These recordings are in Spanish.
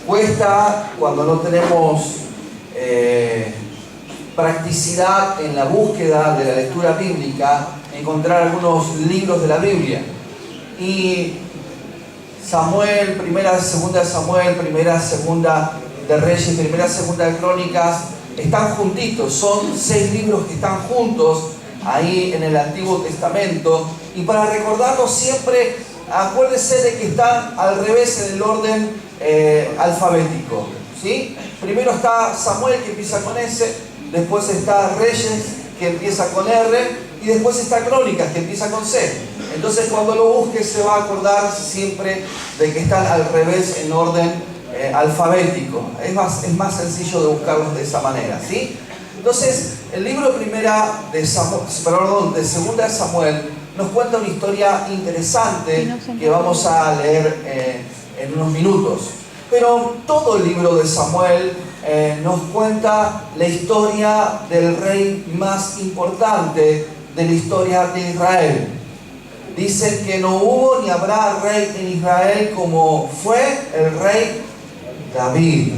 Cuesta, cuando no tenemos practicidad en la búsqueda de la lectura bíblica, encontrar algunos libros de la Biblia. Y Samuel, primera, segunda de Samuel, primera, segunda de Reyes, primera, segunda de Crónicas, están juntitos. Son 6 libros que están juntos ahí en el Antiguo Testamento. Y para recordarlo siempre, acuérdese de que están al revés en el orden alfabético, ¿sí? Primero está Samuel, que empieza con S, después está Reyes, que empieza con R, y después está Crónicas, que empieza con C. Entonces cuando lo busque se va a acordar siempre de que están al revés en orden alfabético. Es más sencillo de buscarlos de esa manera, ¿sí? Entonces, el libro de segunda de Samuel nos cuenta una historia interesante que vamos a leer en unos minutos. Pero todo el libro de Samuel nos cuenta la historia del rey más importante de la historia de Israel. Dicen que no hubo ni habrá rey en Israel como fue el rey David.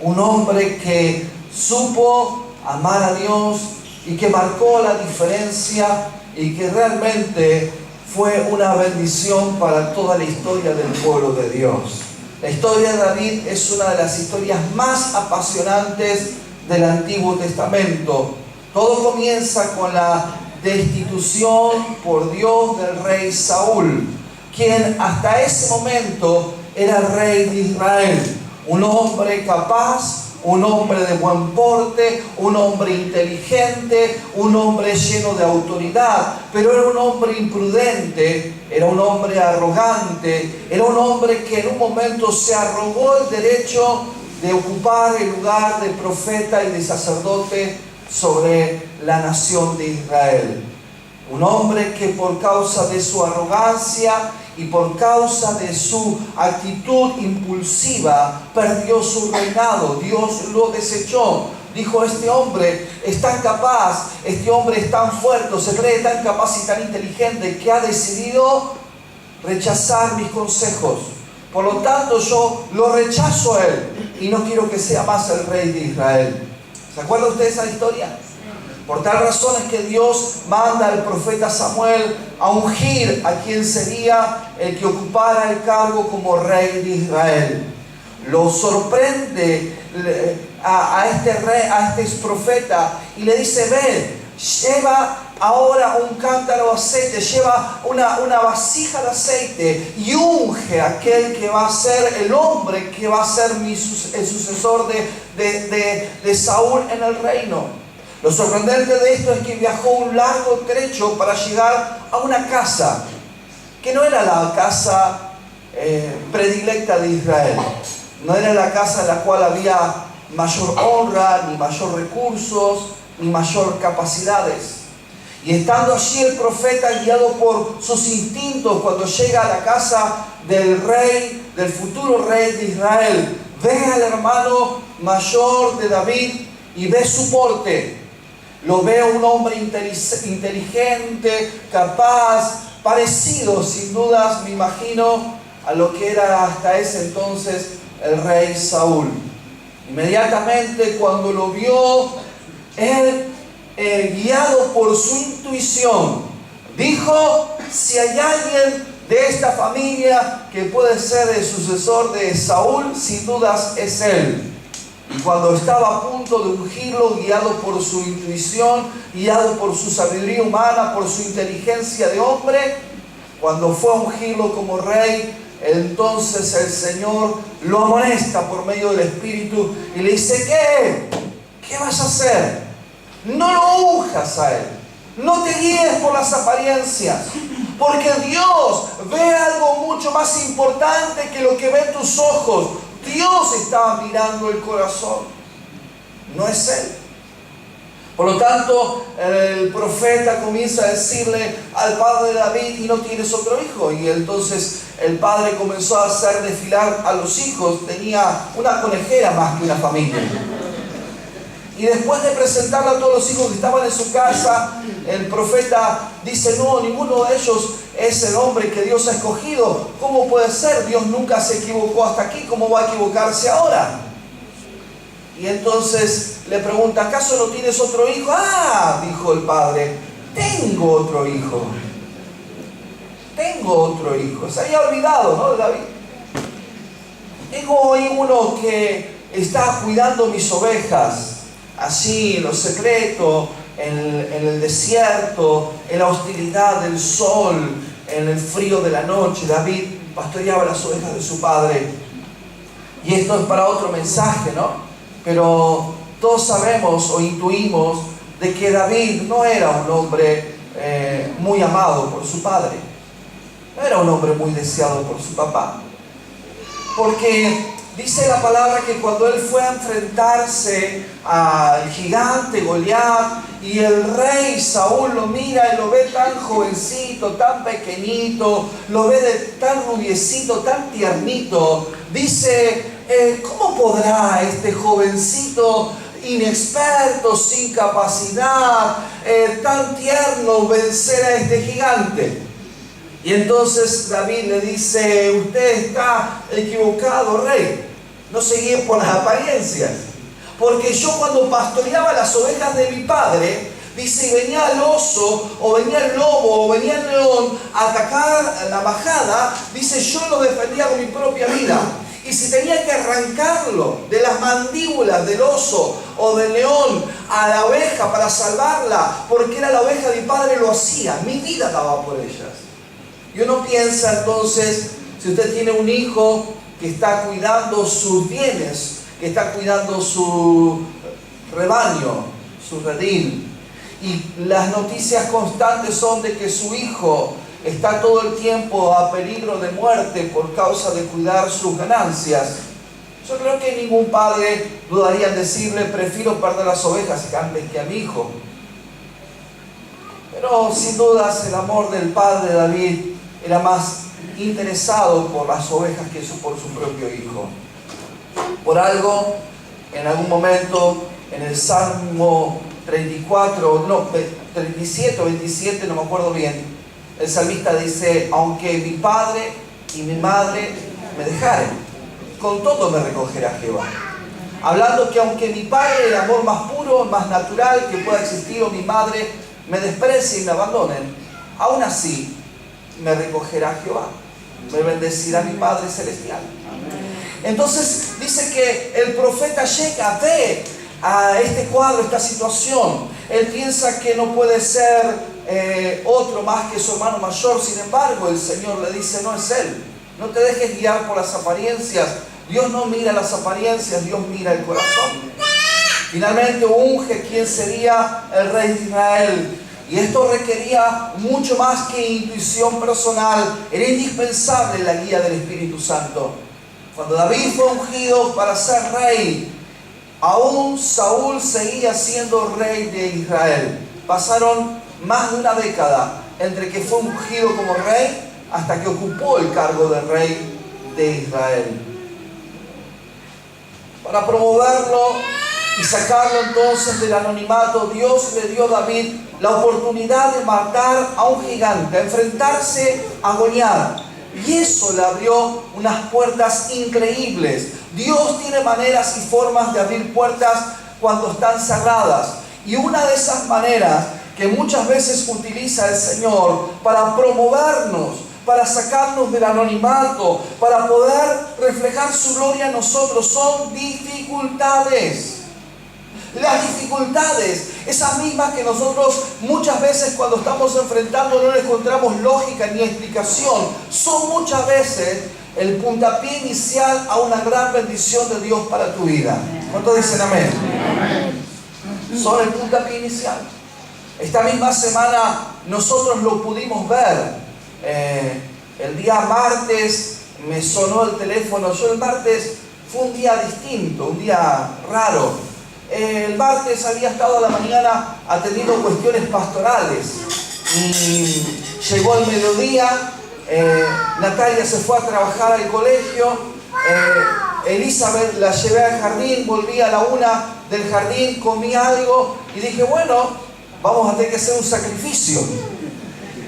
Un hombre que supo amar a Dios y que marcó la diferencia y que realmente fue una bendición para toda la historia del pueblo de Dios. La historia de David es una de las historias más apasionantes del Antiguo Testamento. Todo comienza con la destitución por Dios del rey Saúl, quien hasta ese momento era el rey de Israel. Un hombre capaz, un hombre de buen porte, un hombre inteligente, un hombre lleno de autoridad, pero era un hombre imprudente, era un hombre arrogante, era un hombre que en un momento se arrogó el derecho de ocupar el lugar de profeta y de sacerdote sobre la nación de Israel. Un hombre que por causa de su arrogancia y por causa de su actitud impulsiva perdió su reinado. Dios lo desechó. Dijo: este hombre es tan capaz, este hombre es tan fuerte, se cree tan capaz y tan inteligente que ha decidido rechazar mis consejos. Por lo tanto, yo lo rechazo a él y no quiero que sea más el rey de Israel. ¿Se acuerda usted de esa historia? Por tal razón es que Dios manda al profeta Samuel a ungir a quien sería el que ocupara el cargo como rey de Israel. Lo sorprende a este profeta y le dice: ve, lleva ahora un cántaro de aceite, lleva una vasija de aceite y unge a aquel que va a ser el hombre que va a ser el sucesor de Saúl en el reino. Lo sorprendente de esto es que viajó un largo trecho para llegar a una casa que no era la casa predilecta de Israel. No era la casa en la cual había mayor honra, ni mayor recursos, ni mayor capacidades. Y estando allí el profeta, guiado por sus instintos, cuando llega a la casa del rey, del futuro rey de Israel, ve al hermano mayor de David y ve su porte. Lo ve un hombre inteligente, capaz, parecido sin dudas, me imagino, a lo que era hasta ese entonces el rey Saúl. Inmediatamente cuando lo vio, él, guiado por su intuición, dijo: si hay alguien de esta familia que puede ser el sucesor de Saúl, sin dudas es él. Y cuando estaba a punto de ungirlo, guiado por su intuición, guiado por su sabiduría humana, por su inteligencia de hombre, cuando fue a ungirlo como rey, entonces el Señor lo amonesta por medio del Espíritu y le dice: ¿qué vas a hacer? No lo unjas a él, no te guíes por las apariencias, porque Dios ve algo mucho más importante que lo que ven tus ojos. Dios estaba mirando el corazón, no es él. Por lo tanto, el profeta comienza a decirle al padre de David: ¿y no tienes otro hijo? Y entonces el padre comenzó a hacer desfilar a los hijos. Tenía una conejera más que una familia. Y después de presentarle a todos los hijos que estaban en su casa, el profeta dice, no, ninguno de ellos es el hombre que Dios ha escogido. ¿Cómo puede ser? Dios nunca se equivocó hasta aquí, ¿cómo va a equivocarse ahora? Y entonces le pregunta, ¿acaso no tienes otro hijo? Ah, dijo el padre, tengo otro hijo. Tengo otro hijo. Se había olvidado, ¿no, de David? Tengo hoy uno que está cuidando mis ovejas, así en lo secreto, en el desierto, en la hostilidad del sol, en el frío de la noche. David pastoreaba las ovejas de su padre. Y esto es para otro mensaje, ¿no? Pero todos sabemos o intuimos de que David no era un hombre muy amado por su padre. No era un hombre muy deseado por su papá. Porque dice la palabra que cuando él fue a enfrentarse al gigante Goliat y el rey Saúl lo mira y lo ve tan jovencito, tan pequeñito, lo ve de tan rubiecito, tan tiernito, dice, ¿cómo podrá este jovencito inexperto, sin capacidad, tan tierno vencer a este gigante? Y entonces David le dice, usted está equivocado, rey. No se guíe por las apariencias. Porque yo cuando pastoreaba las ovejas de mi padre, dice, venía el oso, o venía el lobo, o venía el león a atacar la majada, dice, yo lo defendía con mi propia vida. Y si tenía que arrancarlo de las mandíbulas del oso o del león a la oveja para salvarla, porque era la oveja de mi padre, lo hacía. Mi vida daba por ellas. Y uno piensa entonces, si usted tiene un hijo que está cuidando sus bienes, que está cuidando su rebaño, su redil, y las noticias constantes son de que su hijo está todo el tiempo a peligro de muerte por causa de cuidar sus ganancias, yo creo que ningún padre dudaría en decirle, prefiero perder las ovejas antes que a mi hijo. Pero sin dudas el amor del padre David era más interesado por las ovejas que por su propio hijo. Por algo, en algún momento, en el Salmo 37 o 27, no me acuerdo bien, el salmista dice, aunque mi padre y mi madre me dejaren, con todo me recogerá Jehová. Hablando que aunque mi padre, el amor más puro, más natural que pueda existir, o mi madre me desprecie y me abandonen, aún así me recogerá Jehová, me bendecirá mi Padre Celestial. Entonces dice que el profeta llega, ve a este cuadro, esta situación. Él piensa que no puede ser otro más que su hermano mayor. Sin embargo, el Señor le dice, no es él. No te dejes guiar por las apariencias. Dios no mira las apariencias, Dios mira el corazón. Finalmente unge quién sería el rey de Israel. Y esto requería mucho más que intuición personal. Era indispensable la guía del Espíritu Santo. Cuando David fue ungido para ser rey, aún Saúl seguía siendo rey de Israel. Pasaron más de una década entre que fue ungido como rey hasta que ocupó el cargo de rey de Israel. Para promoverlo y sacarlo entonces del anonimato, Dios le dio a David la oportunidad de matar a un gigante, a enfrentarse a Goliat. Y eso le abrió unas puertas increíbles. Dios tiene maneras y formas de abrir puertas cuando están cerradas. Y una de esas maneras que muchas veces utiliza el Señor para promovernos, para sacarnos del anonimato, para poder reflejar su gloria en nosotros, son dificultades. Las dificultades, esas mismas que nosotros muchas veces cuando estamos enfrentando no le encontramos lógica ni explicación, son muchas veces el puntapié inicial a una gran bendición de Dios para tu vida. ¿Cuántos dicen amén? Amén. Son el puntapié inicial. Esta misma semana nosotros lo pudimos ver. El día martes me sonó el teléfono. Yo el martes fue un día distinto, un día raro. El martes había estado a la mañana atendiendo cuestiones pastorales y llegó el mediodía, Natalia se fue a trabajar al colegio, Elizabeth la llevé al jardín, volví a la 1 del jardín, comí algo y dije, bueno, vamos a tener que hacer un sacrificio.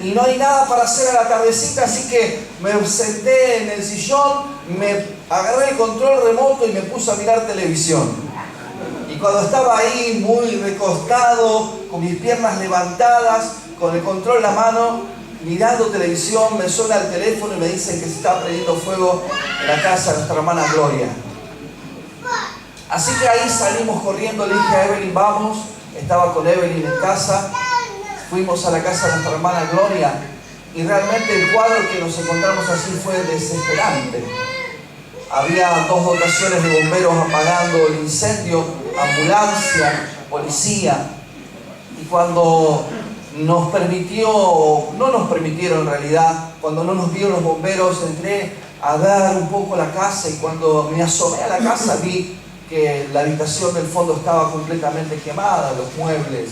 Y no hay nada para hacer a la tardecita, así que me senté en el sillón, me agarré el control remoto y me puse a mirar televisión. Y cuando estaba ahí muy recostado, con mis piernas levantadas, con el control en la mano, mirando televisión, me suena el teléfono y me dicen que se está prendiendo fuego en la casa de nuestra hermana Gloria. Así que ahí salimos corriendo, le dije a Evelyn, vamos. Estaba con Evelyn en casa. Fuimos a la casa de nuestra hermana Gloria y realmente el cuadro que nos encontramos allí fue desesperante. Había 2 dotaciones de bomberos apagando el incendio, ambulancia, policía. Y cuando no nos permitieron en realidad, cuando no nos vieron los bomberos, entré a ver un poco la casa y cuando me asomé a la casa vi que la habitación del fondo estaba completamente quemada, los muebles,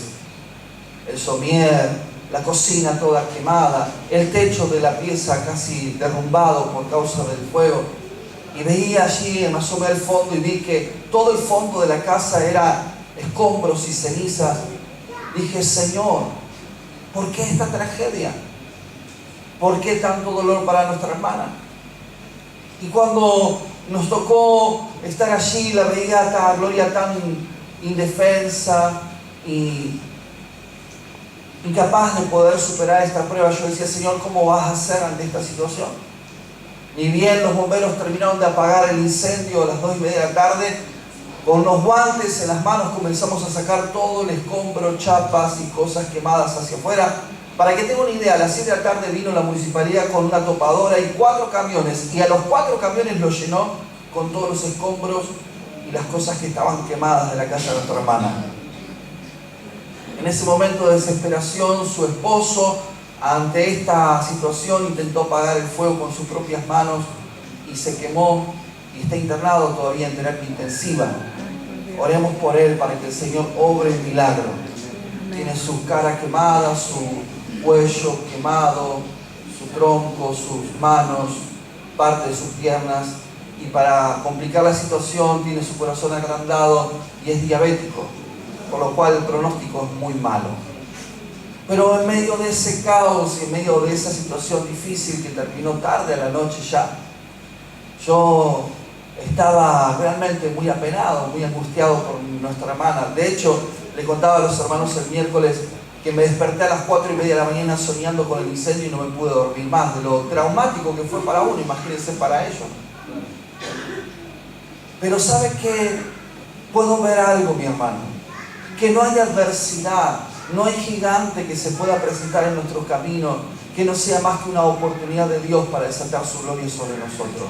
el somier, la cocina toda quemada, el techo de la pieza casi derrumbado por causa del fuego. Y veía allí, me asomé al fondo y vi que todo el fondo de la casa era escombros y cenizas. Dije, Señor, ¿por qué esta tragedia? ¿Por qué tanto dolor para nuestra hermana? Y cuando nos tocó estar allí, la veía a Gloria tan indefensa y incapaz de poder superar esta prueba. Yo decía, Señor, ¿cómo vas a hacer ante esta situación? Ni bien los bomberos terminaron de apagar el incendio a las 2:30 de la tarde, con los guantes en las manos comenzamos a sacar todo el escombro, chapas y cosas quemadas hacia afuera. Para que tengan una idea, a las 7 de la tarde vino la municipalidad con una topadora y 4 camiones, y a los 4 camiones los llenó con todos los escombros y las cosas que estaban quemadas de la casa de nuestra hermana. En ese momento de desesperación, su esposo, ante esta situación, intentó apagar el fuego con sus propias manos y se quemó y está internado todavía en terapia intensiva. Oremos por él para que el Señor obre el milagro. Tiene su cara quemada, su cuello quemado, su tronco, sus manos, parte de sus piernas, y para complicar la situación tiene su corazón agrandado y es diabético, por lo cual el pronóstico es muy malo. Pero en medio de ese caos y en medio de esa situación difícil que terminó tarde a la noche ya, yo estaba realmente muy apenado, muy angustiado por nuestra hermana. De hecho, le contaba a los hermanos el miércoles que me desperté a las 4:30 de la mañana soñando con el incendio y no me pude dormir más, de lo traumático que fue para uno, imagínense para ellos. Pero ¿sabe qué? Puedo ver algo, mi hermano, que no hay adversidad, no hay gigante que se pueda presentar en nuestro camino que no sea más que una oportunidad de Dios para desatar su gloria sobre nosotros.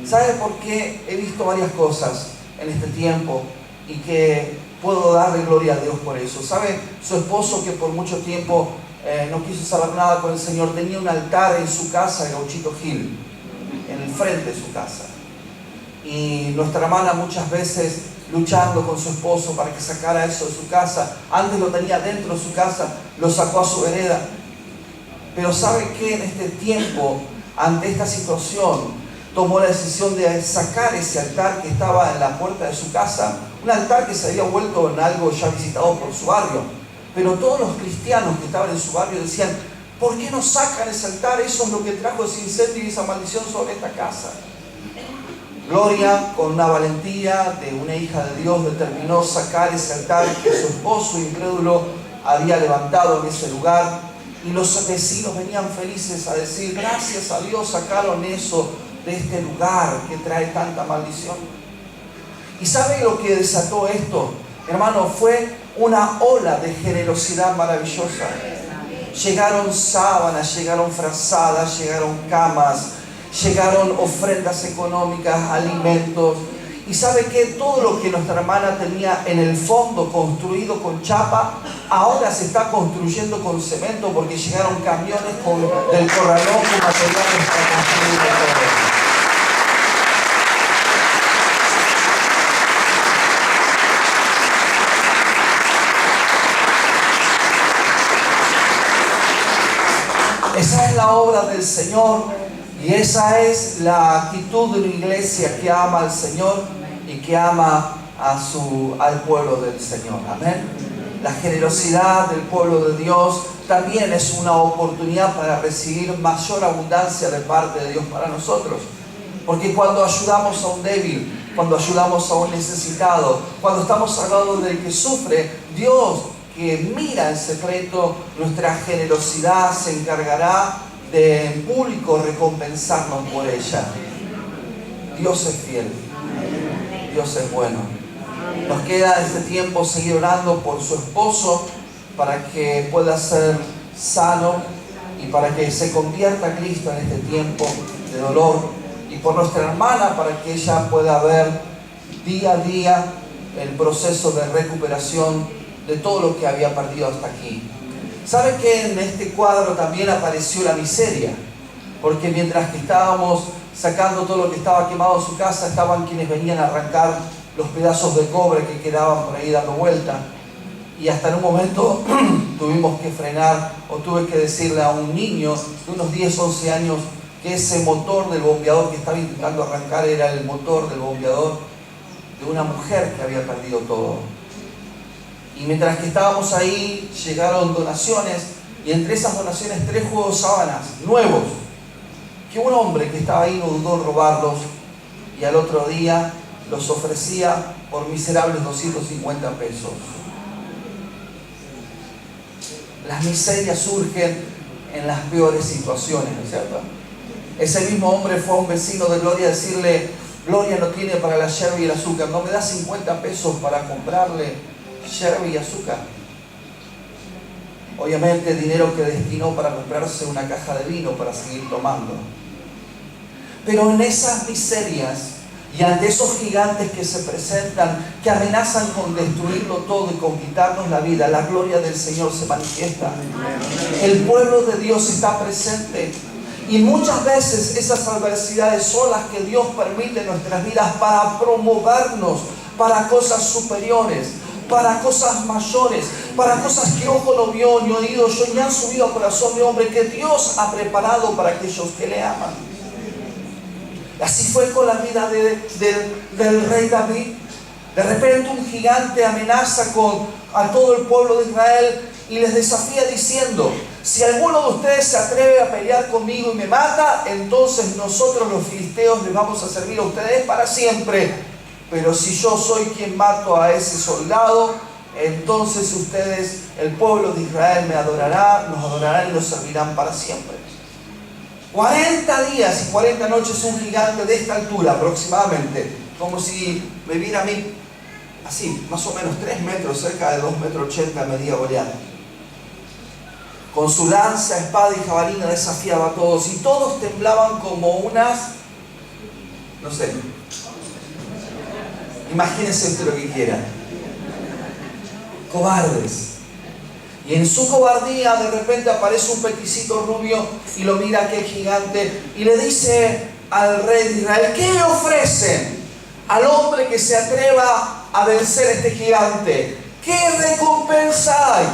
¿Sabe por qué he visto varias cosas en este tiempo y que puedo darle gloria a Dios por eso? ¿Sabe? Su esposo, que por mucho tiempo no quiso saber nada con el Señor, tenía un altar en su casa, en Gauchito Gil, en el frente de su casa. Y nuestra hermana muchas veces luchando con su esposo para que sacara eso de su casa. Antes lo tenía dentro de su casa, lo sacó a su vereda. Pero ¿sabe qué? En este tiempo, ante esta situación, tomó la decisión de sacar ese altar que estaba en la puerta de su casa, un altar que se había vuelto en algo ya visitado por su barrio. Pero todos los cristianos que estaban en su barrio decían, ¿por qué no sacan ese altar? Eso es lo que trajo ese incendio y esa maldición sobre esta casa. Gloria, con una valentía de una hija de Dios, determinó sacar ese altar que su esposo incrédulo había levantado en ese lugar, y los vecinos venían felices a decir, gracias a Dios sacaron eso de este lugar que trae tanta maldición. ¿Y sabe lo que desató esto? Hermano, fue una ola de generosidad maravillosa. Llegaron sábanas, llegaron frazadas, llegaron camas, llegaron ofrendas económicas, alimentos. Y sabe que todo lo que nuestra hermana tenía en el fondo construido con chapa, ahora se está construyendo con cemento, porque llegaron camiones del corralón con materiales para construir todo. Esa es la obra del Señor. Y Y esa es la actitud de una iglesia que ama al Señor y que ama al pueblo del Señor. Amén. La generosidad del pueblo de Dios también es una oportunidad para recibir mayor abundancia de parte de Dios para nosotros. Porque cuando ayudamos a un débil, cuando ayudamos a un necesitado, cuando estamos al lado del que sufre, Dios, que mira en secreto nuestra generosidad, se encargará de en público recompensarnos por ella. Dios es fiel. Dios es bueno. Nos queda este tiempo seguir orando por su esposo para que pueda ser sano y para que se convierta a Cristo en este tiempo de dolor, y por nuestra hermana para que ella pueda ver día a día el proceso de recuperación de todo lo que había perdido hasta aquí. ¿Sabe que en este cuadro también apareció la miseria? Porque mientras que estábamos sacando todo lo que estaba quemado en su casa, estaban quienes venían a arrancar los pedazos de cobre que quedaban por ahí dando vuelta. Y hasta en un momento tuvimos que frenar, o tuve que decirle a un niño de unos 10, 11 años que ese motor del bombeador que estaba intentando arrancar era el motor del bombeador de una mujer que había perdido todo. Y mientras que estábamos ahí, llegaron donaciones, y entre esas donaciones 3 juegos sábanas nuevos, que un hombre que estaba ahí no dudó en robarlos, y al otro día los ofrecía por miserables 250 pesos. Las miserias surgen en las peores situaciones, ¿no es cierto? Ese mismo hombre fue a un vecino de Gloria a decirle: Gloria no tiene para la yerba y el azúcar, ¿no me da 50 pesos para comprarle yerba y azúcar? Obviamente dinero que destinó para comprarse una caja de vino para seguir tomando. Pero en esas miserias y ante esos gigantes que se presentan, que amenazan con destruirlo todo y con quitarnos la vida, la gloria del Señor se manifiesta. El pueblo de Dios está presente. Y muchas veces esas adversidades son las que Dios permite en nuestras vidas para promovernos para cosas superiores, para cosas mayores, para cosas que ojo no vio ni oído yo ni han subido a corazón de hombre, que Dios ha preparado para aquellos que le aman. Así fue con la vida del rey David. De repente un gigante amenaza a todo el pueblo de Israel y les desafía diciendo: si alguno de ustedes se atreve a pelear conmigo y me mata, entonces nosotros los filisteos les vamos a servir a ustedes para siempre. Pero si yo soy quien mato a ese soldado, entonces ustedes, el pueblo de Israel, nos adorarán y nos servirán para siempre. 40 días y 40 noches un gigante de esta altura aproximadamente, como si me viera a mí así, más o menos 3 metros, cerca de 2,80 metros medía Goliat. Con su lanza, espada y jabalina desafiaba a todos, y todos temblaban como unas, no sé, imagínense usted lo que quiera, cobardes. Y en su cobardía de repente aparece un peticito rubio y lo mira aquel gigante y le dice al rey de Israel: ¿qué ofrecen al hombre que se atreva a vencer a este gigante? ¿Qué recompensa hay?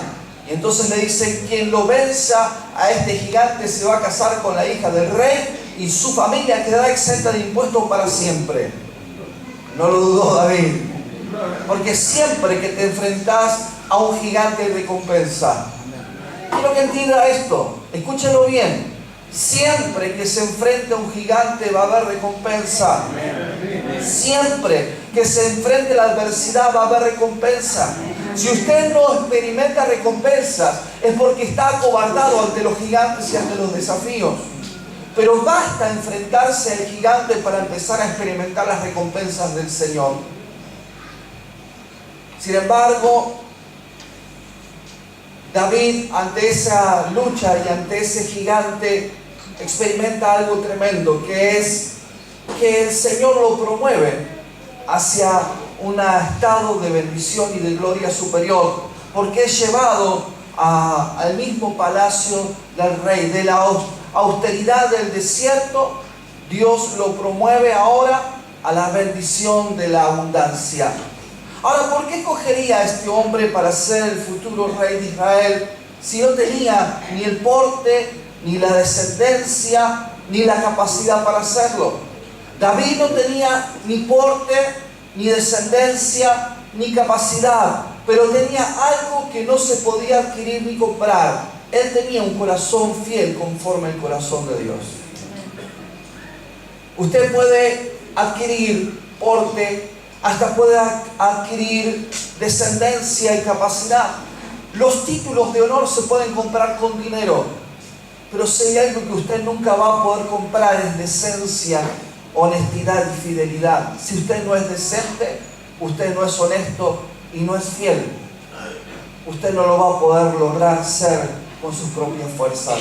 Y entonces le dice: quien lo venza a este gigante se va a casar con la hija del rey y su familia quedará exenta de impuestos para siempre. No lo dudó David, porque siempre que te enfrentas a un gigante hay recompensa. Quiero que entienda esto, escúchenlo bien. Siempre que se enfrente a un gigante va a haber recompensa. Siempre que se enfrente a la adversidad va a haber recompensa. Si usted no experimenta recompensas, es porque está acobardado ante los gigantes y ante los desafíos. Pero basta enfrentarse al gigante para empezar a experimentar las recompensas del Señor. Sin embargo, David, ante esa lucha y ante ese gigante, experimenta algo tremendo, que es que el Señor lo promueve hacia un estado de bendición y de gloria superior, porque es llevado al mismo palacio del rey. De la austeridad del desierto, Dios lo promueve ahora a la bendición de la abundancia. Ahora, ¿por qué escogería a este hombre para ser el futuro rey de Israel si no tenía ni el porte, ni la descendencia, ni la capacidad para hacerlo. David no tenía ni porte, ni descendencia, ni capacidad, pero tenía algo que no se podía adquirir ni comprar. Él tenía un corazón fiel conforme al corazón de Dios. Usted puede adquirir porte, hasta puede adquirir descendencia y capacidad. Los títulos de honor se pueden comprar con dinero, pero si hay algo que usted nunca va a poder comprar es decencia, honestidad y fidelidad. Si usted no es decente, usted no es honesto y no es fiel, usted no lo va a poder lograr ser con sus propias fuerzas.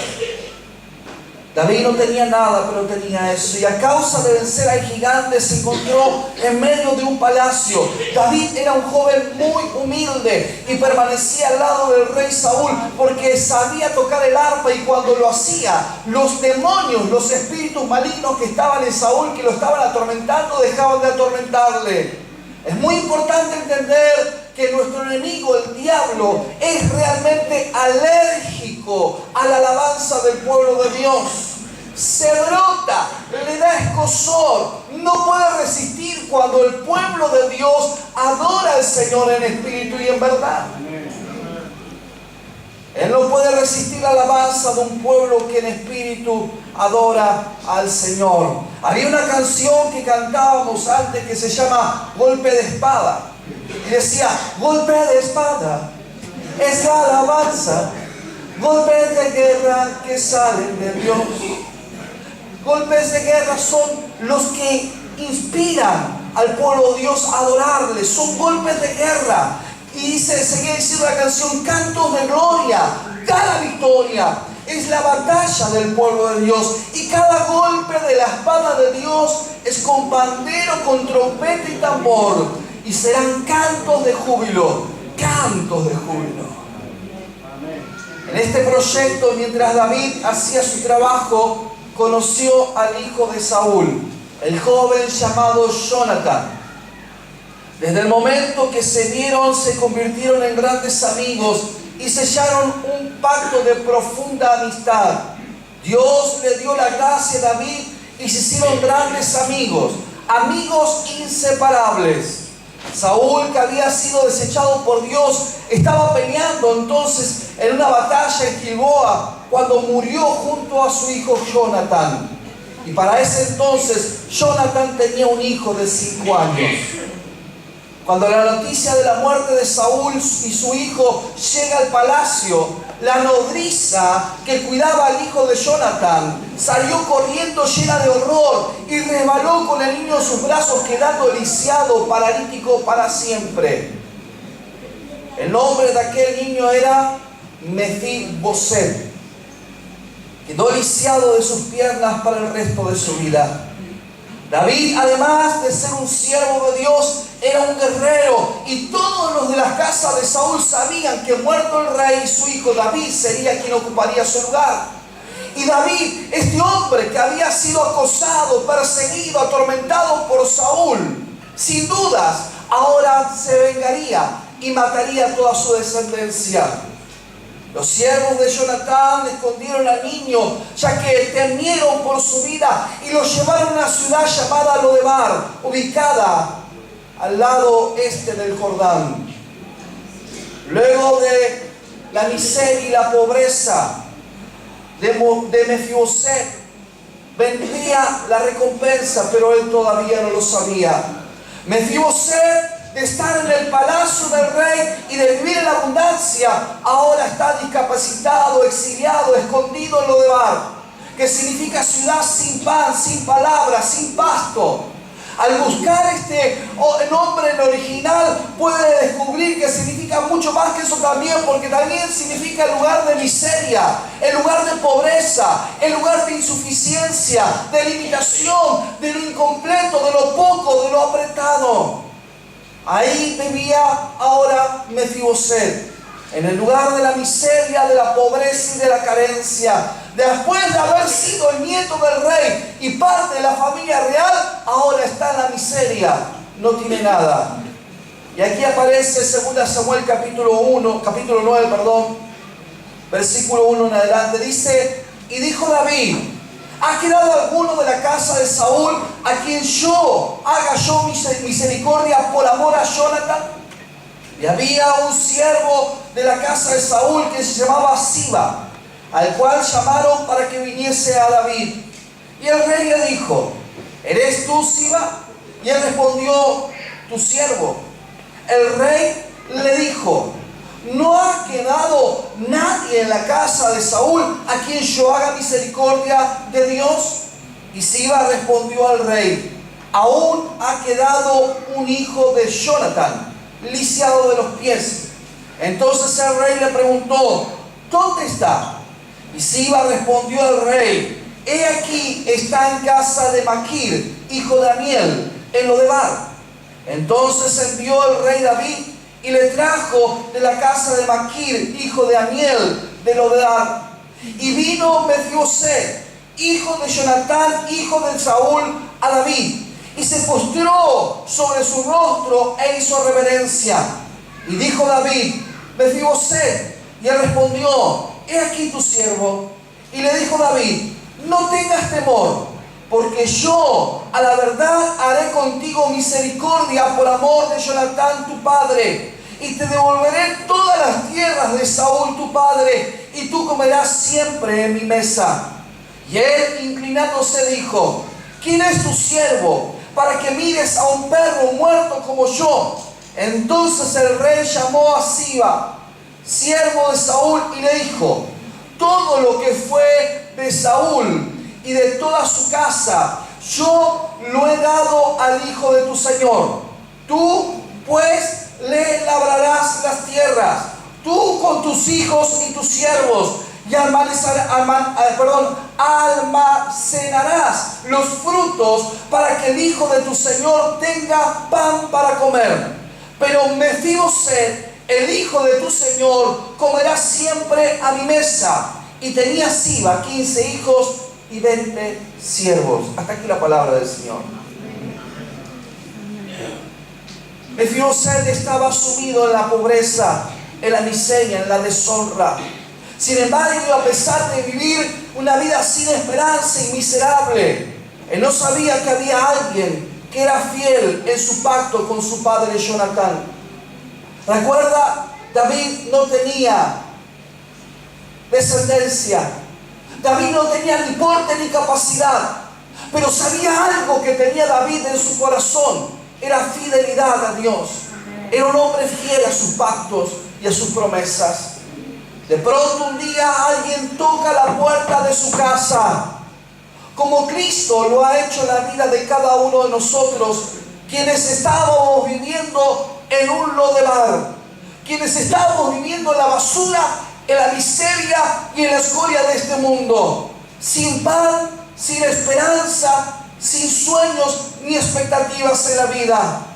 David no tenía nada, pero tenía eso. Y a causa de vencer al gigante se encontró en medio de un palacio. David era un joven muy humilde y permanecía al lado del rey Saúl porque sabía tocar el arpa, y cuando lo hacía, los demonios, los espíritus malignos que estaban en Saúl, que lo estaban atormentando, dejaban de atormentarle. Es muy importante entender que nuestro enemigo, el diablo, es realmente alérgico a la alabanza del pueblo de Dios. Se brota, le da escozor, no puede resistir cuando el pueblo de Dios adora al Señor en espíritu y en verdad. Él no puede resistir la alabanza de un pueblo que en espíritu adora al Señor. Había una canción que cantábamos antes que se llama Golpe de Espada. Y decía: golpe de espada es la alabanza, golpes de guerra que salen de Dios. Golpes de guerra son los que inspiran al pueblo de Dios a adorarle. Son golpes de guerra. Y seguía diciendo la canción: cantos de gloria, cada victoria es la batalla del pueblo de Dios, y cada golpe de la espada de Dios es con pandero, con trompeta y tambor, y serán cantos de júbilo, cantos de júbilo. En este proyecto, mientras David hacía su trabajo, conoció al hijo de Saúl, el joven llamado Jonatán. Desde el momento que se vieron, se convirtieron en grandes amigos y sellaron un pacto de profunda amistad. Dios le dio la gracia a David y se hicieron grandes amigos, amigos inseparables. Saúl, que había sido desechado por Dios, estaba peleando entonces en una batalla en Gilboa cuando murió junto a su hijo Jonatán. Y para ese entonces Jonatán tenía un hijo de 5 años. Cuando la noticia de la muerte de Saúl y su hijo llega al palacio, la nodriza que cuidaba al hijo de Jonatán salió corriendo llena de horror y resbaló con el niño en sus brazos, quedando lisiado, paralítico para siempre. El nombre de aquel niño era Mefiboset. Quedó lisiado de sus piernas para el resto de su vida. David, además de ser un siervo de Dios, era un guerrero, y todos los de la casa de Saúl sabían que muerto el rey, su hijo David sería quien ocuparía su lugar. Y David, este hombre que había sido acosado, perseguido, atormentado por Saúl, sin dudas, ahora se vengaría y mataría a toda su descendencia. Los siervos de Jonatán escondieron al niño, ya que temieron por su vida, y lo llevaron a una ciudad llamada Lodebar, ubicada al lado este del Jordán. Luego de la miseria y la pobreza de Mefiboset, vendría la recompensa, pero él todavía no lo sabía. Mefiboset, de estar en el palacio del rey y de vivir en la abundancia, ahora está discapacitado, exiliado, escondido en Lodebar, que significa ciudad sin pan, sin palabras, sin pasto. Al buscar este nombre en original, puede descubrir que significa mucho más que eso también, porque también significa el lugar de miseria, el lugar de pobreza, el lugar de insuficiencia, de limitación, de lo incompleto, de lo poco, de lo apretado. Ahí vivía ahora Mefiboset, en el lugar de la miseria, de la pobreza y de la carencia. Después de haber sido el nieto del rey y parte de la familia real, ahora está en la miseria, no tiene nada. Y aquí aparece 2 Samuel capítulo 9, versículo 1 en adelante. Dice: y dijo David: ¿Ha quedado alguno de la casa de Saúl a quien haga yo misericordia por amor a Jonathan? Y había un siervo de la casa de Saúl que se llamaba Siba, al cual llamaron para que viniese a David. Y el rey le dijo: ¿eres tú, Siba? Y él respondió: tu siervo. El rey le dijo: ¿no ha quedado nadie en la casa de Saúl a quien yo haga misericordia de Dios? Y Siba respondió al rey: aún ha quedado un hijo de Jonathan, lisiado de los pies. Entonces el rey le preguntó: ¿dónde está? Y Siba respondió al rey: he aquí, está en casa de Maquir, hijo de Amiel, en Lodebar. Entonces envió el rey David y le trajo de la casa de Maquir, hijo de Amiel, de Lodebar. Y vino Mefiboset, hijo de Jonatán, hijo de Saúl, a David, y se postró sobre su rostro e hizo reverencia. Y dijo David: Mefiboset. Y él respondió: he aquí tu siervo. Y le dijo David: no tengas temor, porque yo a la verdad haré contigo misericordia por amor de Jonatán tu padre, y te devolveré todas las tierras de Saúl tu padre, y tú comerás siempre en mi mesa. Y él, inclinándose, dijo: ¿quién es tu siervo para que mires a un perro muerto como yo? Entonces el rey llamó a Siba, siervo de Saúl, y le dijo: todo lo que fue de Saúl y de toda su casa, yo lo he dado al hijo de tu señor. Tú pues le labrarás las tierras, tú con tus hijos y tus siervos, y almacenarás los frutos para que el hijo de tu señor tenga pan para comer. Pero Mefiboset, el hijo de tu señor, comerá siempre a mi mesa. Y tenía Siba 15 hijos y 20 siervos. Hasta aquí la palabra del Señor. Mefiboset estaba sumido en la pobreza, en la miseria, en la deshonra. Sin embargo, a pesar de vivir una vida sin esperanza y miserable, él no sabía que había alguien que era fiel en su pacto con su padre Jonatán. Recuerda, David no tenía descendencia. David no tenía ni porte ni capacidad, pero sabía algo que tenía David en su corazón: era fidelidad a Dios. Era un hombre fiel a sus pactos y a sus promesas. De pronto un día alguien toca la puerta de su casa, como Cristo lo ha hecho en la vida de cada uno de nosotros, quienes estábamos viviendo en un lodebar, quienes estábamos viviendo en la basura, en la miseria y en la escoria de este mundo, sin pan, sin esperanza, sin sueños ni expectativas en la vida.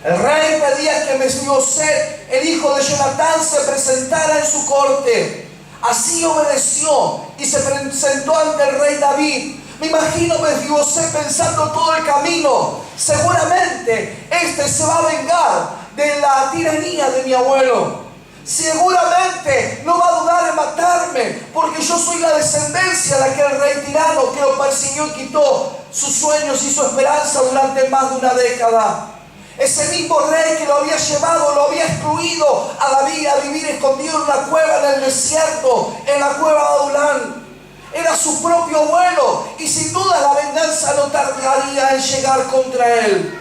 El rey pedía que Mefiboset, el hijo de Jonatán, se presentara en su corte. Así obedeció y se presentó ante el rey David. Me imagino Mefiboset pensando todo el camino: seguramente este se va a vengar de la tiranía de mi abuelo. Seguramente no va a dudar en matarme, porque yo soy la descendencia de aquel rey tirano que lo persiguió y quitó sus sueños y su esperanza durante más de una década. Ese mismo rey que lo había llevado, lo había excluido a David a vivir escondido en una cueva en el desierto, en la cueva de Adulán. Era su propio abuelo, y sin duda la venganza no tardaría en llegar contra él.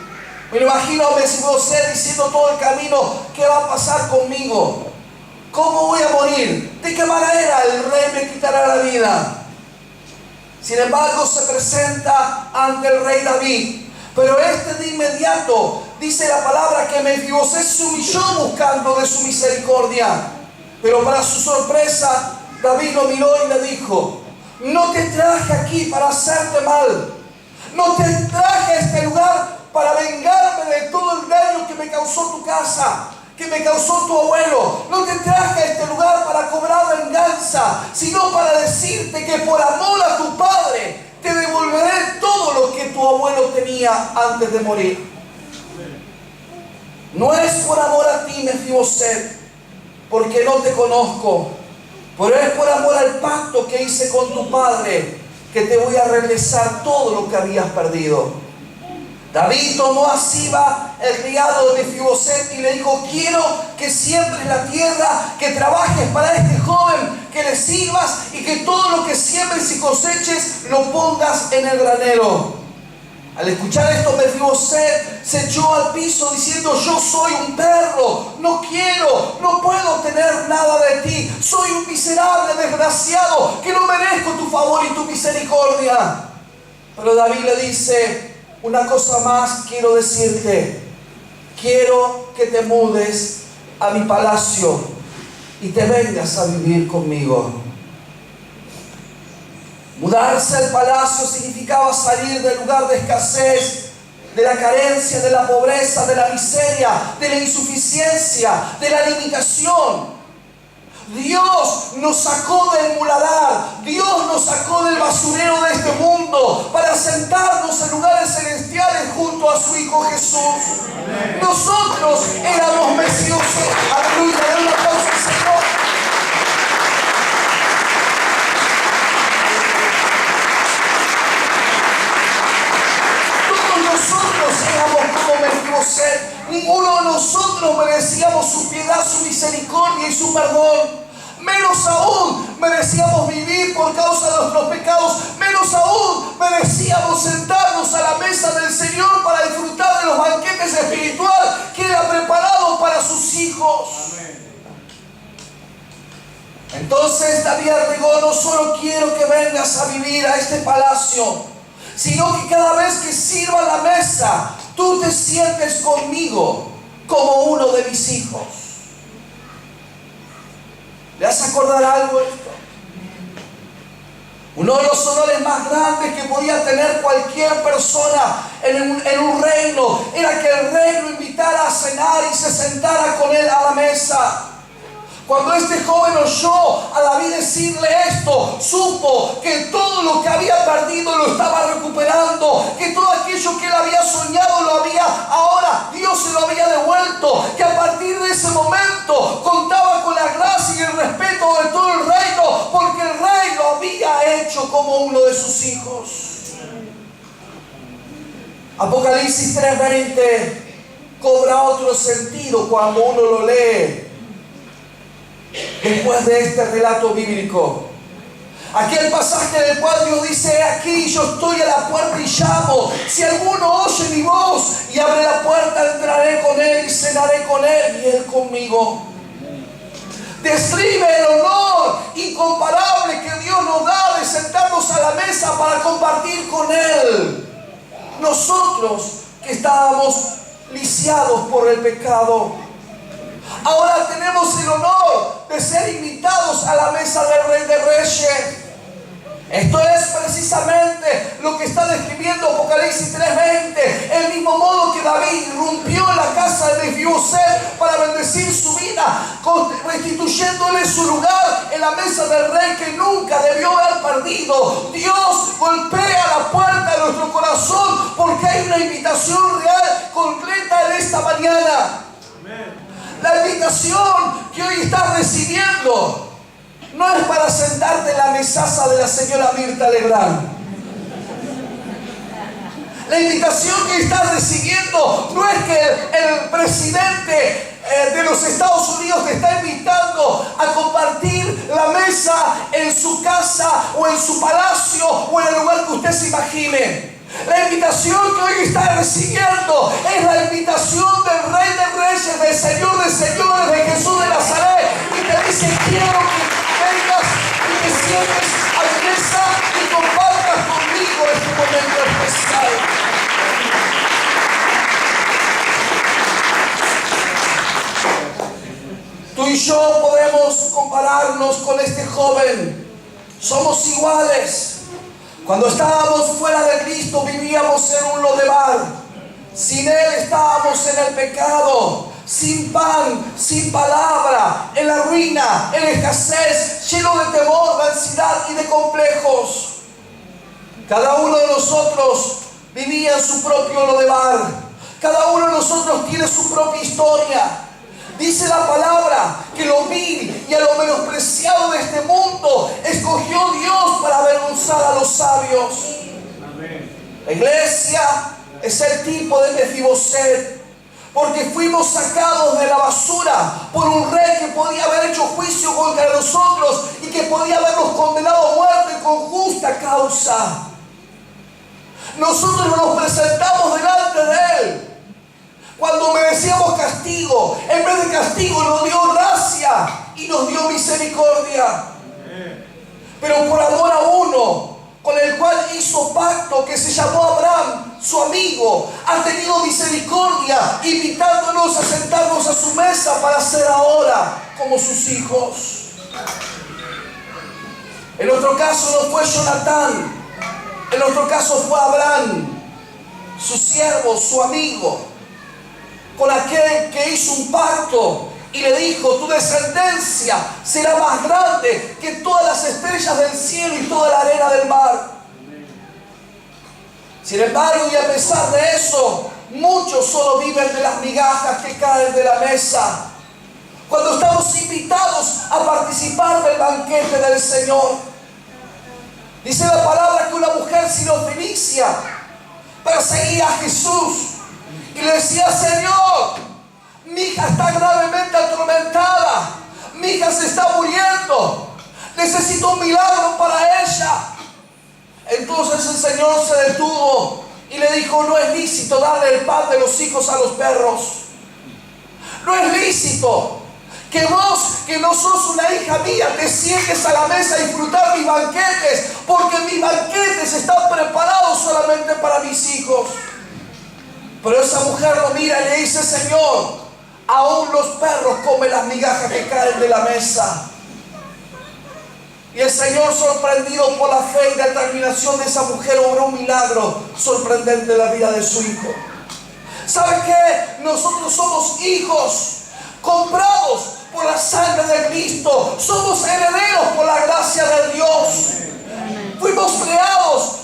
Me lo imagino a Mefiboset diciendo todo el camino: ¿qué va a pasar conmigo? ¿Cómo voy a morir? ¿De qué manera el rey me quitará la vida? Sin embargo, se presenta ante el rey David. Pero de inmediato dice la palabra que Mefiboset se humilló buscando de su misericordia. Pero para su sorpresa, David lo miró y le dijo: no te traje aquí para hacerte mal. No te traje a este lugar para vengarme de todo el daño que me causó tu casa, que me causó tu abuelo. No te traje a este lugar para cobrar venganza, sino para decirte que por amor a tu padre te devolveré todo lo que tu abuelo tenía antes de morir. No es por amor a ti, Mefiboset, porque no te conozco, pero es por amor al pacto que hice con tu padre, que te voy a regresar todo lo que habías perdido. David tomó a Siba, el criado de Mefiboset, y le dijo: quiero que siembres la tierra, que trabajes para este joven, que le sirvas y que todo lo que siembres y coseches lo pongas en el granero. Al escuchar esto, Mefiboset se echó al piso diciendo: yo soy un perro, no puedo tener nada de ti, soy un miserable desgraciado que no merezco tu favor y tu misericordia. Pero David le dice: una cosa más quiero decirte, quiero que te mudes a mi palacio y te vengas a vivir conmigo. Mudarse al palacio significaba salir del lugar de escasez, de la carencia, de la pobreza, de la miseria, de la insuficiencia, de la limitación. Dios nos sacó del muladar, Dios nos sacó del basurero de este mundo para sentarnos en lugares celestiales junto a su Hijo Jesús. Nosotros éramos mesios. Aleluya, den un aplauso al Señor. Como Mefiboset, ninguno de nosotros merecíamos su piedad, su misericordia y su perdón. Menos aún merecíamos vivir por causa de nuestros pecados. Menos aún merecíamos sentarnos a la mesa del Señor para disfrutar de los banquetes espirituales que Él ha preparado para sus hijos. Entonces David agregó: no solo quiero que vengas a vivir a este palacio, sino que cada vez que sirva la mesa, tú te sientes conmigo como uno de mis hijos. ¿Le hace acordar algo esto? Uno de los honores más grandes que podía tener cualquier persona en un reino era que el rey lo invitara a cenar y se sentara con él a la mesa. Cuando este joven oyó a David decirle esto, supo que todo lo que había perdido lo estaba recuperando, que todo aquello que él había soñado ahora Dios se lo había devuelto, que a partir de ese momento contaba con la gracia y el respeto de todo el reino, porque el rey lo había hecho como uno de sus hijos. Apocalipsis 3:20 cobra otro sentido cuando uno lo lee después de este relato bíblico. Aquel pasaje del cual Dios dice: aquí yo estoy a la puerta y llamo. Si alguno oye mi voz y abre la puerta, entraré con él y cenaré con él y él conmigo. Describe el honor incomparable que Dios nos da de sentarnos a la mesa para compartir con Él. Nosotros que estábamos lisiados por el pecado, ahora tenemos el honor de ser invitados a la mesa del Rey de Reyes. Esto es precisamente lo que está describiendo Apocalipsis 3:20. El mismo modo que David irrumpió en la casa de Mefiboset para bendecir su vida, restituyéndole su lugar en la mesa del rey que nunca debió haber perdido. Dios golpea la puerta de nuestro corazón porque hay una invitación real, completa en esta mañana. La invitación que hoy estás recibiendo no es para sentarte en la mesaza de la señora Mirta Legrand. La invitación que estás recibiendo no es que el presidente de los Estados Unidos te está invitando a compartir la mesa en su casa o en su palacio o en el lugar que usted se imagine. La invitación que hoy estás recibiendo es la invitación del Rey de Reyes, del Señor de Señores, de Jesús de Nazaret, y te dice: quiero que vengas y te sientes a la mesa y compartas conmigo este momento especial. Tú y yo podemos compararnos con este joven. Somos iguales. Cuando estábamos fuera de Cristo vivíamos en un lodebar. Sin Él estábamos en el pecado, sin pan, sin palabra, en la ruina, en la escasez, lleno de temor, de ansiedad y de complejos. Cada uno de nosotros vivía en su propio lodebar. Cada uno de nosotros tiene su propia historia. Dice la palabra que lo vil y a lo menospreciado de este mundo escogió Dios para avergonzar a los sabios. La iglesia es el tipo de Mefiboset, porque fuimos sacados de la basura por un rey que podía haber hecho juicio contra nosotros y que podía habernos condenado a muerte con justa causa. Nosotros nos presentamos delante de Él cuando merecíamos castigo. En vez de castigo nos dio gracia y nos dio misericordia. Pero por amor a uno con el cual hizo pacto, que se llamó Abraham, su amigo, ha tenido misericordia, invitándonos a sentarnos a su mesa para ser ahora como sus hijos. En otro caso no fue Jonatán, en otro caso fue Abraham, su siervo, su amigo, con aquel que hizo un pacto y le dijo: tu descendencia será más grande que todas las estrellas del cielo y toda la arena del mar. Sin embargo, y a pesar de eso, muchos solo viven de las migajas que caen de la mesa, cuando estamos invitados a participar del banquete del Señor. Dice la palabra que una mujer sirofenicia perseguía a Jesús y le decía: Señor, mi hija está gravemente atormentada, mi hija se está muriendo, necesito un milagro para ella. Entonces el Señor se detuvo y le dijo: no es lícito darle el pan de los hijos a los perros. No es lícito que vos, que no sos una hija mía, te sientes a la mesa a disfrutar mis banquetes, porque mis banquetes están preparados solamente para mis hijos. Pero esa mujer lo mira y le dice: Señor, aún los perros comen las migajas que caen de la mesa. Y el Señor, sorprendido por la fe y determinación de esa mujer, obró un milagro sorprendente en la vida de su hijo. ¿Sabe qué? Nosotros somos hijos comprados por la sangre de Cristo. Somos herederos por la gracia de Dios. Fuimos creados,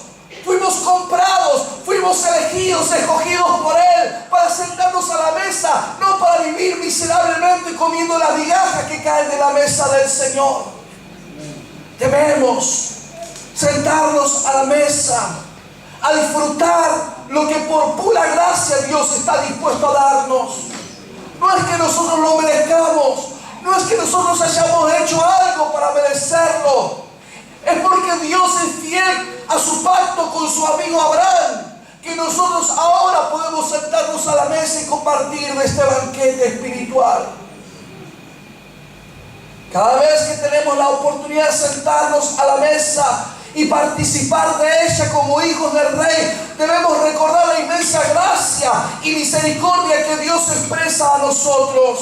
fuimos comprados, fuimos elegidos, escogidos por Él para sentarnos a la mesa, no para vivir miserablemente comiendo las migajas que caen de la mesa del Señor. Debemos sentarnos a la mesa a disfrutar lo que por pura gracia Dios está dispuesto a darnos. No es que nosotros lo merezcamos, no es que nosotros hayamos hecho algo para merecerlo. Es porque Dios es fiel a su pacto con su amigo Abraham, que nosotros ahora podemos sentarnos a la mesa y compartir de este banquete espiritual. Cada vez que tenemos la oportunidad de sentarnos a la mesa y participar de ella como hijos del Rey, debemos recordar la inmensa gracia y misericordia que Dios expresa a nosotros.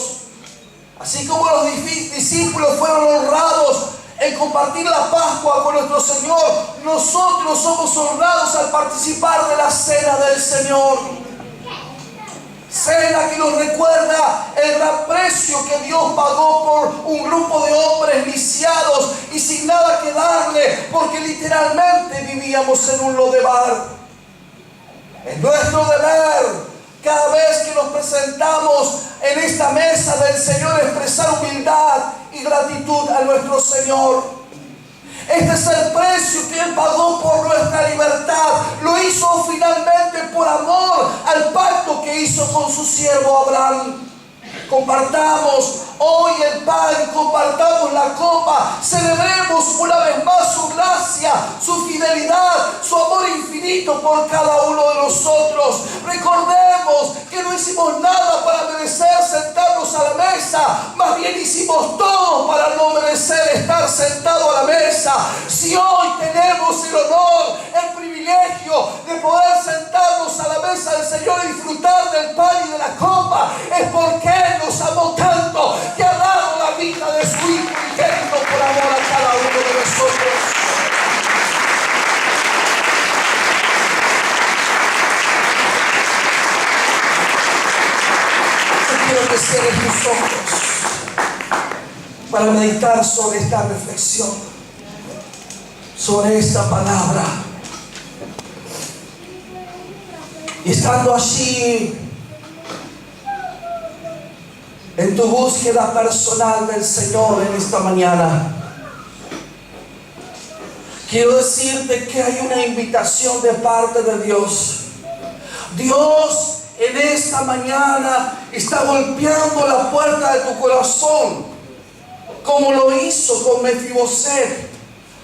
Así como los discípulos fueron honrados en compartir la Pascua con nuestro Señor, nosotros somos honrados al participar de la cena del Señor. Cena que nos recuerda el gran precio que Dios pagó por un grupo de hombres lisiados y sin nada que darle, porque literalmente vivíamos en un lodebar. Es nuestro deber, cada vez que nos presentamos en esta mesa del Señor, expresar humildad y gratitud a nuestro Señor. Este es el precio que Él pagó por nuestra libertad. Lo hizo finalmente por amor al pacto que hizo con su siervo Abraham. Compartamos hoy el pan, compartamos la copa, celebremos una vez más su gracia, su fidelidad, su amor infinito por cada uno de nosotros. Recordemos que no hicimos nada para merecer sentarnos a la mesa, más bien hicimos todo para no merecer estar sentado a la mesa. Si hoy tenemos el honor, el privilegio de poder sentarnos a la mesa del Señor y disfrutar del pan y de la copa, es porque Él nos amó tanto que ha dado la vida de su Hijo unigénito por amor a cada uno de nosotros. Yo quiero que cierres tus ojos para meditar sobre esta reflexión, sobre esta palabra. Y estando allí en tu búsqueda personal del Señor en esta mañana, quiero decirte que hay una invitación de parte de Dios. Dios en esta mañana está golpeando la puerta de tu corazón, como lo hizo con Mefiboset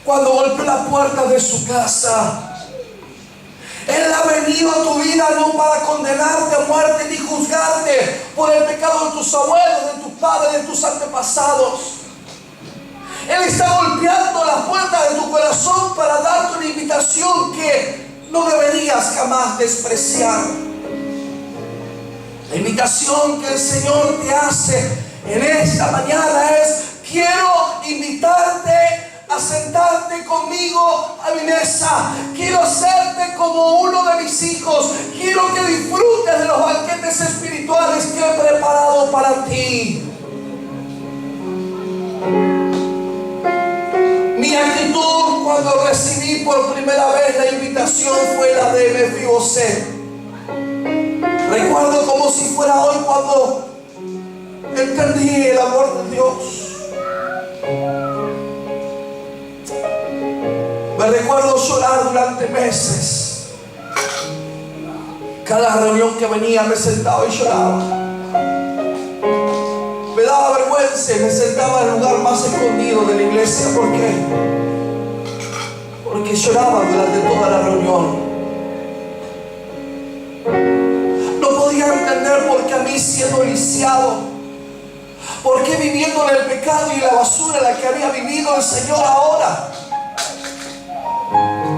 cuando golpeó la puerta de su casa. Él ha venido a tu vida no para condenarte a muerte ni juzgarte por el pecado de tus abuelos, de tus padres, de tus antepasados. Él está golpeando la puerta de tu corazón para darte una invitación que no deberías jamás despreciar. La invitación que el Señor te hace en esta mañana es: quiero invitarte a sentarte conmigo a mi mesa. Quiero hacerte como uno de mis hijos. Quiero que disfrutes de los banquetes espirituales que he preparado para ti. Mi actitud cuando recibí por primera vez la invitación fue la de Mefiboset. Recuerdo como si fuera hoy cuando entendí el amor de Dios. Me recuerdo llorar durante meses. Cada reunión que venía me sentaba y lloraba. Me daba vergüenza y me sentaba en el lugar más escondido de la iglesia. ¿Por qué? Porque lloraba durante toda la reunión. No podía entender por qué a mí, siendo lisiado, por qué viviendo en el pecado y la basura en la que había vivido, el Señor ahora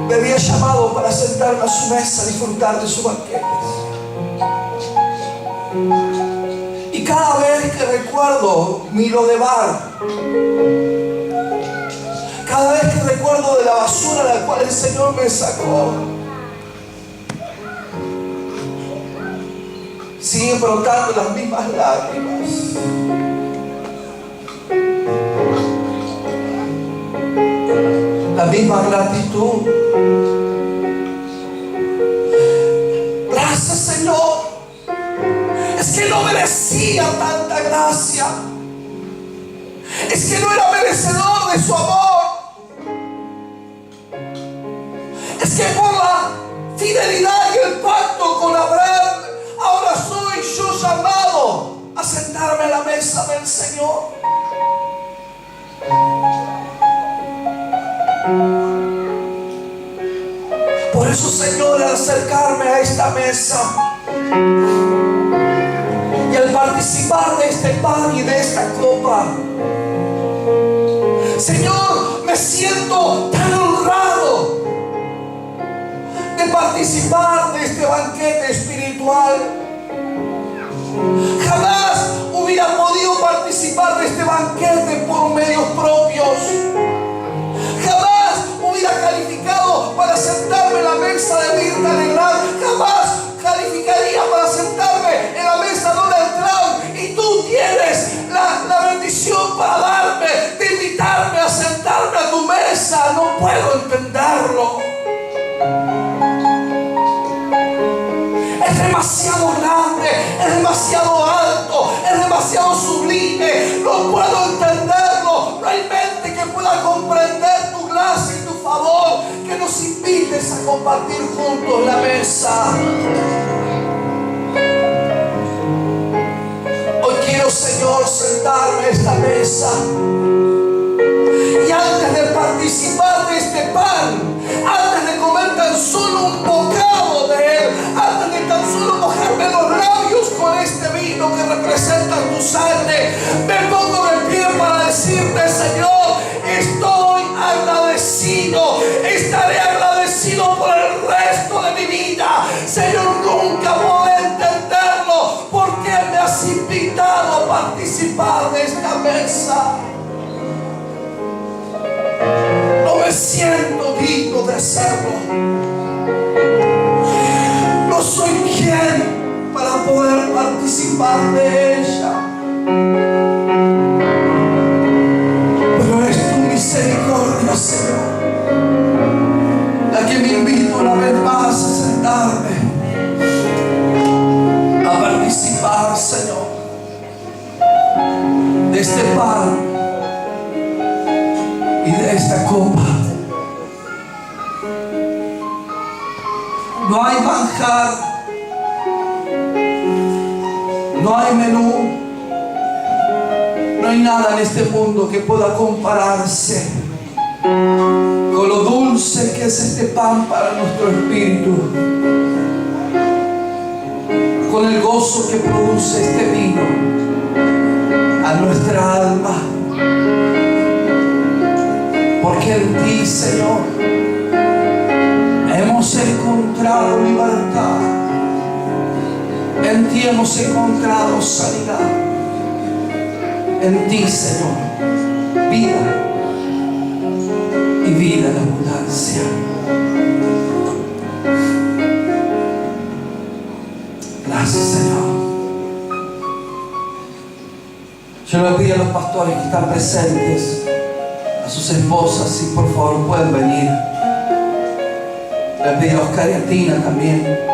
me había llamado para sentarme a su mesa a disfrutar de sus banquetes. Y cada vez que recuerdo mi Lodebar, cada vez que recuerdo de la basura de la cual el Señor me sacó, siguen brotando las mismas lágrimas. La misma gratitud. Gracias, Señor. Es que no merecía tanta gracia. Es que no era merecedor de su amor. Es que por la fidelidad y el pacto con Abraham, ahora soy yo llamado a sentarme a la mesa del Señor. Por eso, Señor, al acercarme a esta mesa y al participar de este pan y de esta copa, Señor, me siento tan honrado de participar de este banquete espiritual. Jamás hubiera podido participar de este banquete por medios propios. Jamás hubiera calificado para sentarme en la mesa de Mirta Legrand. Jamás calificaría para sentarme en la mesa de Donald Trump. Y tú tienes la bendición para darme, de invitarme a sentarme a tu mesa. No puedo entenderlo. Es demasiado grande, es demasiado alto, es demasiado sublime. No puedo entenderlo. No hay mente que pueda comprender tu gracia y tu favor, que nos invites a compartir juntos la mesa. Hoy quiero, Señor, sentarme a esta mesa y antes de participar de este pan, antes de comer tan solo un bocado de él, antes de tan solo mojarme los labios con este vino que representa tu sangre, me pongo de pie para decirte: Señor, estoy agradecido, estaré agradecido por el resto de mi vida. Señor, nunca podré entenderlo. ¿Por qué me has invitado a participar de esta mesa? No me siento digno de hacerlo. No soy quien para poder participar de ella. Pero es tu misericordia, Señor, la que me invita una vez más a sentarme, a participar, Señor. de este pan y de esta copa. No hay manjar, no hay menú, no hay nada en este mundo que pueda compararse con lo dulce que es este pan para nuestro espíritu, con el gozo que produce este vino a nuestra alma. Porque en ti, Señor, hemos encontrado libertad. En ti hemos encontrado sanidad. En ti, Señor, vida y vida en abundancia. Gracias, Señor. Yo le pido a los pastores que están presentes, a sus esposas, si por favor pueden venir. Le pido a Oscar y a Tina también.